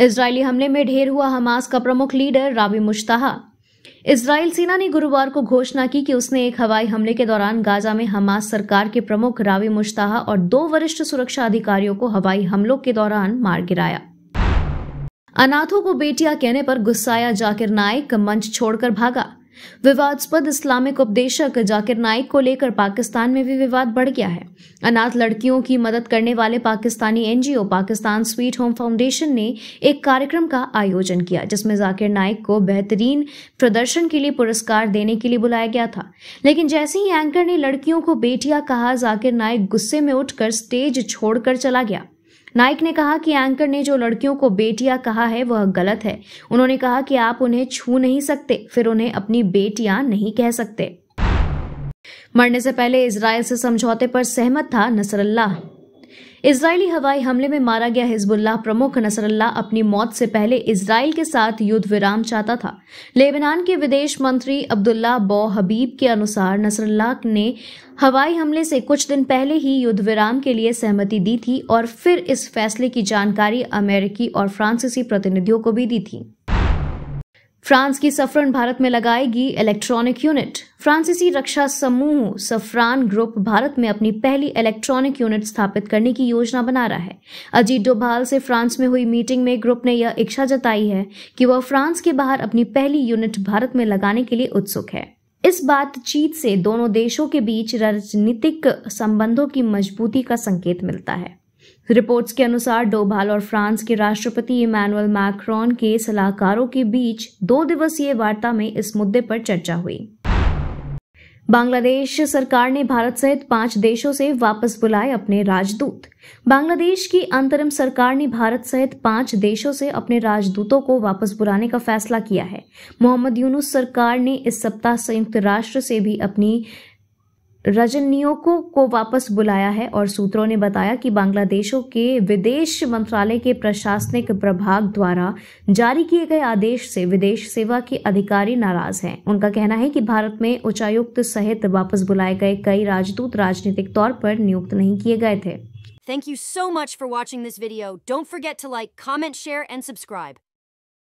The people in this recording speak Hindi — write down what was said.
इजरायली हमले में ढेर हुआ हमास का प्रमुख लीडर रावी मुश्ताहा। इजरायल सेना ने गुरुवार को घोषणा की कि उसने एक हवाई हमले के दौरान गाजा में हमास सरकार के प्रमुख रावी मुश्ताहा और 2 वरिष्ठ सुरक्षा अधिकारियों को हवाई हमलों के दौरान मार गिराया। अनाथों को बेटियां कहने पर गुस्साया जाकिर नाइक मंच छोड़कर भागा। विवादास्पद इस्लामिक उपदेशक जाकिर नाइक को लेकर पाकिस्तान में भी विवाद बढ़ गया है। अनाथ लड़कियों की मदद करने वाले Pakistani NGO Pakistan sweet home foundation ने एक कार्यक्रम का आयोजन किया, जिसमें जाकिर नाइक को बेहतरीन प्रदर्शन के लिए पुरस्कार देने के लिए बुलाया गया था। लेकिन जैसे ही एंकर ने लड़कियों को बेटियां कहा, जाकिर नाइक गुस्से में उठकर स्टेज छोड़कर चला गया। नाइक ने कहा कि एंकर ने जो लड़कियों को बेटियां कहा है वह गलत है। उन्होंने कहा कि आप उन्हें छू नहीं सकते, फिर उन्हें अपनी बेटियां नहीं कह सकते। मरने से पहले इजरायल से समझौते पर सहमत था नसरल्लाह। इजरायली हवाई हमले में मारा गया हिजबुल्लाह प्रमुख नसरल्लाह अपनी मौत से पहले इजरायल के साथ युद्ध विराम चाहता था। लेबनान के विदेश मंत्री अब्दुल्ला बौ हबीब के अनुसार नसरल्लाह ने हवाई हमले से कुछ दिन पहले ही युद्ध विराम के लिए सहमति दी थी और फिर इस फैसले की जानकारी अमेरिकी और फ्रांसीसी प्रतिनिधियों को भी दी थी। फ्रांस की सफरन भारत में लगाएगी इलेक्ट्रॉनिक यूनिट। फ्रांसीसी रक्षा समूह सफरान ग्रुप भारत में अपनी पहली इलेक्ट्रॉनिक यूनिट स्थापित करने की योजना बना रहा है। अजीत डोभाल से फ्रांस में हुई मीटिंग में ग्रुप ने यह इच्छा जताई है कि वह फ्रांस के बाहर अपनी पहली यूनिट भारत में लगाने के लिए उत्सुक है। इस बातचीत से दोनों देशों के बीच राजनीतिक संबंधों की मजबूती का संकेत मिलता है। रिपोर्ट्स के अनुसार डोभाल और फ्रांस के राष्ट्रपति इमैनुअल मैक्रोन के सलाहकारों के बीच 2 दिवसीय वार्ता में इस मुद्दे पर चर्चा हुई। बांग्लादेश सरकार ने भारत सहित 5 देशों से वापस बुलाए अपने राजदूत। बांग्लादेश की अंतरिम सरकार ने भारत सहित 5 देशों से अपने राजदूतों को वापस बुलाने का फैसला किया है। मोहम्मद यूनुस सरकार ने इस सप्ताह संयुक्त राष्ट्र से भी अपनी राजनयिकों को वापस बुलाया है और सूत्रों ने बताया कि बांग्लादेशों के विदेश मंत्रालय के प्रशासनिक प्रभाग द्वारा जारी किए गए आदेश से विदेश सेवा के अधिकारी नाराज हैं। उनका कहना है कि भारत में उच्चायुक्त सहित वापस बुलाए गए कई राजदूत राजनीतिक तौर पर नियुक्त नहीं किए गए थे। Thank you so much for watching this video. Don't forget to like, comment, share, and subscribe.